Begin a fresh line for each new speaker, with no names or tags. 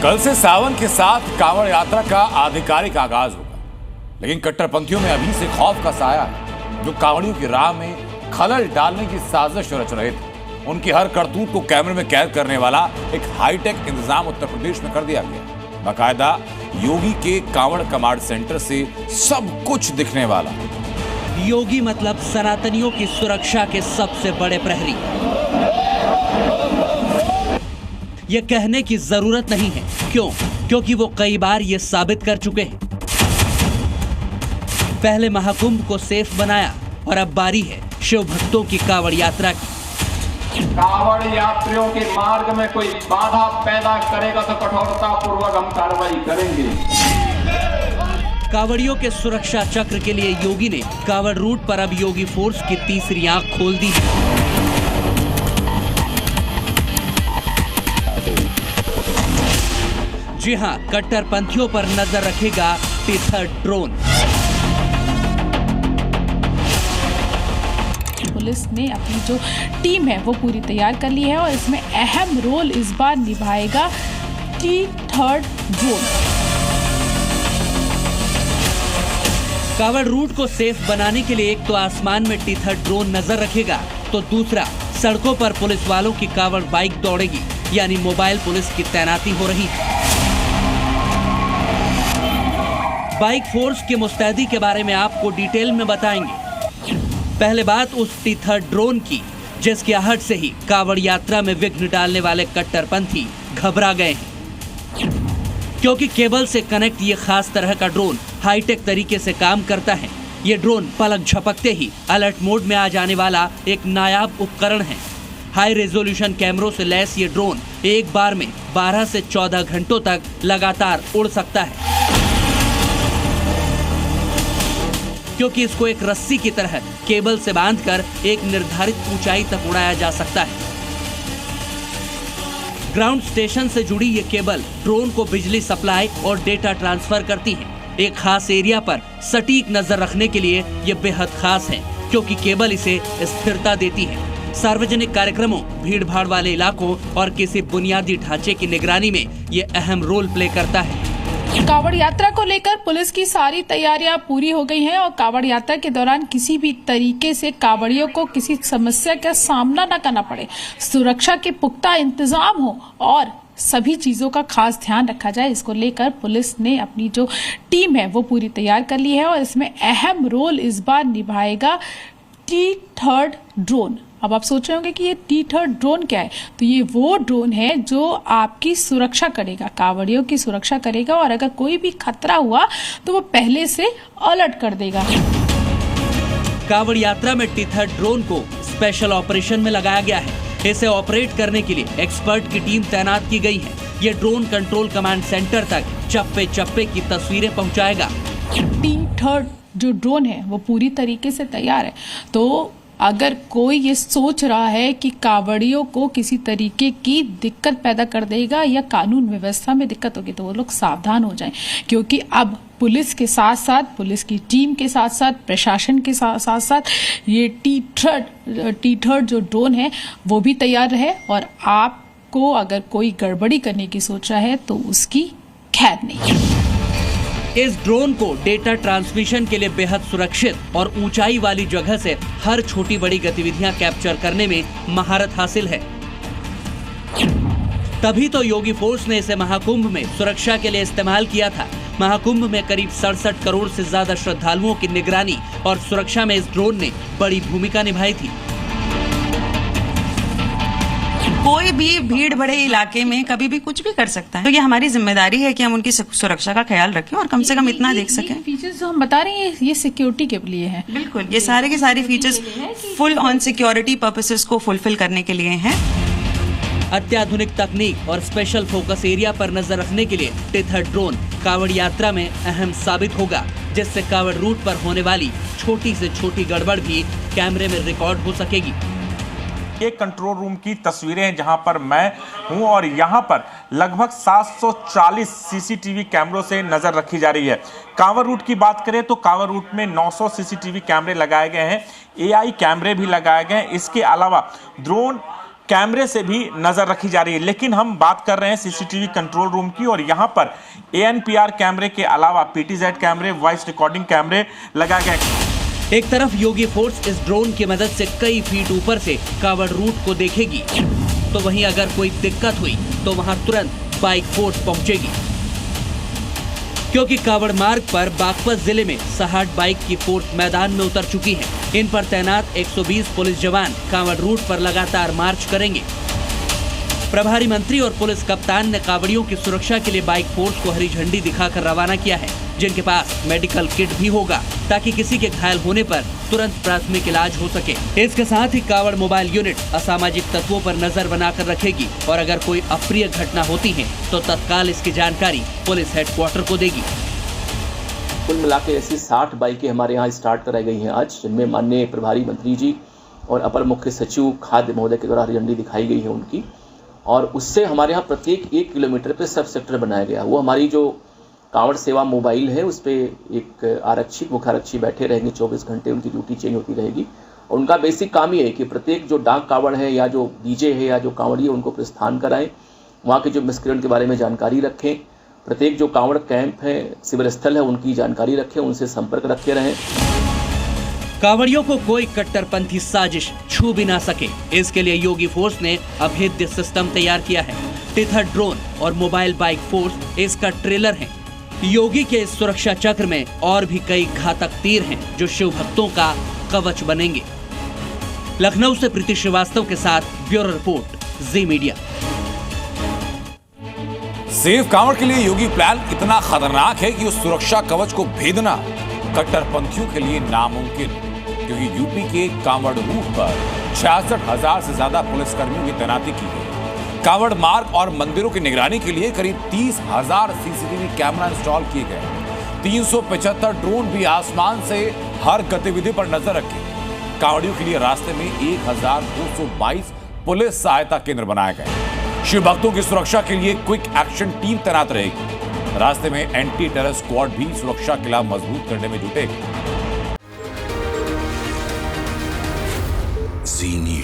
कल से सावन के साथ कांवड़ यात्रा का आधिकारिक आगाज होगा, लेकिन कट्टरपंथियों में अभी से खौफ का साया है। जो कांवड़ियों की राह में खलल डालने की साजिश रच रहे थे, उनकी हर करतूत को कैमरे में कैद करने वाला एक हाईटेक इंतजाम उत्तर प्रदेश में कर दिया गया। बाकायदा योगी के कांवड़ कमांड सेंटर से सब कुछ दिखने वाला।
योगी मतलब सनातनियों की सुरक्षा के सबसे बड़े प्रहरी। ये कहने की जरूरत नहीं है, क्यों? क्योंकि वो कई बार ये साबित कर चुके हैं। पहले महाकुंभ को सेफ बनाया और अब बारी है शिव भक्तों की कांवड़ यात्रा की।
कांवड़ यात्रियों के मार्ग में कोई बाधा पैदा करेगा तो कठोरता पूर्वक हम कार्रवाई करेंगे।
कांवड़ियों के सुरक्षा चक्र के लिए योगी ने कांवड़ रूट पर अब योगी फोर्स की तीसरी आंख खोल दी है। जी हां, कट्टरपंथियों पर नजर रखेगा टीथर ड्रोन।
पुलिस ने अपनी जो टीम है वो पूरी तैयार कर ली है और इसमें अहम रोल इस बार निभाएगा टीथर ड्रोन।
कांवड़ रूट को सेफ बनाने के लिए एक तो आसमान में टीथर ड्रोन नजर रखेगा, तो दूसरा सड़कों पर पुलिस वालों की कांवड़ बाइक दौड़ेगी, यानी मोबाइल पुलिस की तैनाती हो रही है। बाइक फोर्स की मुस्तैदी के बारे में आपको डिटेल में बताएंगे। पहले बात उस टीथर ड्रोन की, जिसकी आहट से ही कांवड़ यात्रा में विघ्न डालने वाले कट्टरपंथी घबरा गए हैं, क्योंकि केबल से कनेक्ट ये खास तरह का ड्रोन हाईटेक तरीके से काम करता है। ये ड्रोन पलक झपकते ही अलर्ट मोड में आ जाने वाला एक नायाब उपकरण है। हाई रेजोल्यूशन कैमरों से लैस ये ड्रोन एक बार में 12 से 14 घंटों तक लगातार उड़ सकता है, क्योंकि इसको एक रस्सी की तरह केबल से बांधकर एक निर्धारित ऊंचाई तक उड़ाया जा सकता है। ग्राउंड स्टेशन से जुड़ी ये केबल ड्रोन को बिजली सप्लाई और डेटा ट्रांसफर करती है। एक खास एरिया पर सटीक नजर रखने के लिए ये बेहद खास है, क्योंकि केबल इसे स्थिरता देती है। सार्वजनिक कार्यक्रमों, भीड़ भाड़ वाले इलाकों और किसी बुनियादी ढांचे की निगरानी में ये अहम रोल प्ले करता है।
कांवड़ यात्रा को लेकर पुलिस की सारी तैयारियां पूरी हो गई हैं और कांवड़ यात्रा के दौरान किसी भी तरीके से कांवड़ियों को किसी समस्या का सामना न करना पड़े, सुरक्षा के पुख्ता इंतजाम हो और सभी चीजों का खास ध्यान रखा जाए, इसको लेकर पुलिस ने अपनी जो टीम है वो पूरी तैयार कर ली है और इसमें अहम रोल इस बार निभाएगा टीथर ड्रोन। अब आप सोच रहे होंगे कि ये टीथर ड्रोन क्या है, तो ये वो ड्रोन है जो आपकी सुरक्षा करेगा, कांवड़ियों की सुरक्षा करेगा और अगर कोई भी खतरा हुआ तो वो पहले से अलर्ट कर देगा।
कांवड़ यात्रा में टीथर ड्रोन को स्पेशल ऑपरेशन में लगाया गया है। इसे ऑपरेट करने के लिए एक्सपर्ट की टीम तैनात की गई है। ये ड्रोन कंट्रोल कमांड सेंटर तक चप्पे चप्पे की तस्वीरें पहुंचाएगा।
टीथर जो ड्रोन है वो पूरी तरीके से तैयार है, तो अगर कोई ये सोच रहा है कि कांवड़ियों को किसी तरीके की दिक्कत पैदा कर देगा या कानून व्यवस्था में दिक्कत होगी, तो वो लोग सावधान हो जाएं, क्योंकि अब पुलिस के साथ साथ, पुलिस की टीम के साथ साथ, प्रशासन के साथ साथ ये टीथर जो ड्रोन है वो भी तैयार रहे और आपको अगर कोई गड़बड़ी करने की सोच रहा है तो उसकी खैर नहीं।
इस ड्रोन को डेटा ट्रांसमिशन के लिए बेहद सुरक्षित और ऊंचाई वाली जगह से हर छोटी बड़ी गतिविधियां कैप्चर करने में महारत हासिल है। तभी तो योगी फोर्स ने इसे महाकुंभ में सुरक्षा के लिए इस्तेमाल किया था। महाकुंभ में करीब 67 करोड़ से ज्यादा श्रद्धालुओं की निगरानी और सुरक्षा में इस ड्रोन ने बड़ी भूमिका निभाई थी।
कोई भी भीड़ भरे इलाके में कभी भी कुछ भी कर सकता है, तो ये हमारी जिम्मेदारी है कि हम उनकी सुरक्षा का ख्याल रखें और कम से कम इतना देख सकें।
फीचर्स जो हम बता रहे हैं ये सिक्योरिटी के लिए है।
बिल्कुल, ये सारे के सारे features full on security purposes को फुलफिल करने के लिए हैं।
अत्याधुनिक तकनीक और स्पेशल फोकस एरिया पर नजर रखने के लिए टीथर ड्रोन कांवड़ यात्रा में अहम साबित होगा, जिससे कांवड़ रूट पर होने वाली छोटी से छोटी गड़बड़ भी कैमरे में रिकॉर्ड हो सकेगी।
ये कंट्रोल रूम की तस्वीरें हैं जहां पर मैं हूं और यहां पर लगभग 740 सीसीटीवी कैमरों से नजर रखी जा रही है। कांवड़ रूट की बात करें तो कांवड़ रूट में 900 सीसीटीवी कैमरे लगाए गए हैं, एआई कैमरे भी लगाए गए हैं। इसके अलावा ड्रोन कैमरे से भी नजर रखी जा रही है। लेकिन हम बात कर रहे हैं सीसीटीवी कंट्रोल रूम की, और यहां पर ANPR कैमरे के अलावा PTZ कैमरे, वॉइस रिकॉर्डिंग कैमरे लगाए गए।
एक तरफ योगी फोर्स इस ड्रोन की मदद से कई फीट ऊपर से कावड़ रूट को देखेगी, तो वहीं अगर कोई दिक्कत हुई तो वहां तुरंत बाइक फोर्स पहुंचेगी, क्योंकि कावड़ मार्ग पर बागपत जिले में 60 बाइक की फोर्स मैदान में उतर चुकी है। इन पर तैनात 120 पुलिस जवान कावड़ रूट पर लगातार मार्च करेंगे। प्रभारी मंत्री और पुलिस कप्तान ने कावड़ियों की सुरक्षा के लिए बाइक फोर्स को हरी झंडी दिखाकर रवाना किया है, जिनके पास मेडिकल किट भी होगा, ताकि किसी के घायल होने पर तुरंत प्राथमिक इलाज हो सके। इसके साथ ही कावड़ मोबाइल यूनिट असामाजिक तत्वों पर नजर बनाकर रखेगी, और अगर कोई अप्रिय घटना होती है तो तत्काल इसकी जानकारी पुलिस हेडक्वार्टर को देगी।
कुल मिला के ऐसी 60 बाइकें हमारे यहाँ स्टार्ट कराई गई हैं आज, जिनमें माननीय प्रभारी मंत्री जी और अपर मुख्य सचिव खाद्य महोदय के द्वारा हरी झंडी दिखाई गई है उनकी। और उससे हमारे यहाँ प्रत्येक 1 किलोमीटर पे सब सेक्टर बनाया गया। वो हमारी जो कांवड़ सेवा मोबाइल है, उस पर एक आरक्षी, मुख्य आरक्षी बैठे रहेंगे 24 घंटे, उनकी ड्यूटी चेंज होती रहेगी। और उनका बेसिक काम ये है कि प्रत्येक जो डाक कांवड़ है या जो डीजे है या जो कांवड़ी है, उनको प्रस्थान कराएं, वहाँ के जो मिसक्रेंट के बारे में जानकारी रखें, प्रत्येक जो कांवड़ कैंप है, शिविर स्थल है, उनकी जानकारी रखें, उनसे संपर्क रखे रहें।
कांवड़ियों को कोई कट्टरपंथी साजिश छू भी ना सके, इसके लिए योगी फोर्स ने अभेद्य सिस्टम तैयार किया है। टिथर ड्रोन और मोबाइल बाइक फोर्स इसका ट्रेलर है। योगी के इस सुरक्षा चक्र में और भी कई घातक तीर हैं, जो शिव भक्तों का कवच बनेंगे। लखनऊ से प्रीति श्रीवास्तव के साथ ब्यूरो रिपोर्ट, जी मीडिया।
सेफ कांवड़ के लिए योगी प्लान इतना खतरनाक है कि उस सुरक्षा कवच को भेदना कट्टरपंथियों के लिए नामुमकिन, क्योंकि यूपी के कांवड़ रूट पर 66,000 से ज्यादा पुलिसकर्मियों की तैनाती की गई। कांवड़ मार्ग और मंदिरों की निगरानी के लिए करीब 30,000 सीसीटीवी कैमरा इंस्टॉल किए गए। 375 ड्रोन भी आसमान से हर गतिविधि पर नजर रखे। कांवड़ियों के लिए रास्ते में 1222 पुलिस सहायता केंद्र बनाए गए। शिव भक्तों की सुरक्षा के लिए क्विक एक्शन टीम तैनात रहेगी। रास्ते में एंटी टेरर स्क्वाड भी सुरक्षा किला मजबूत करने में जुटेगी।
जी न्यूज़।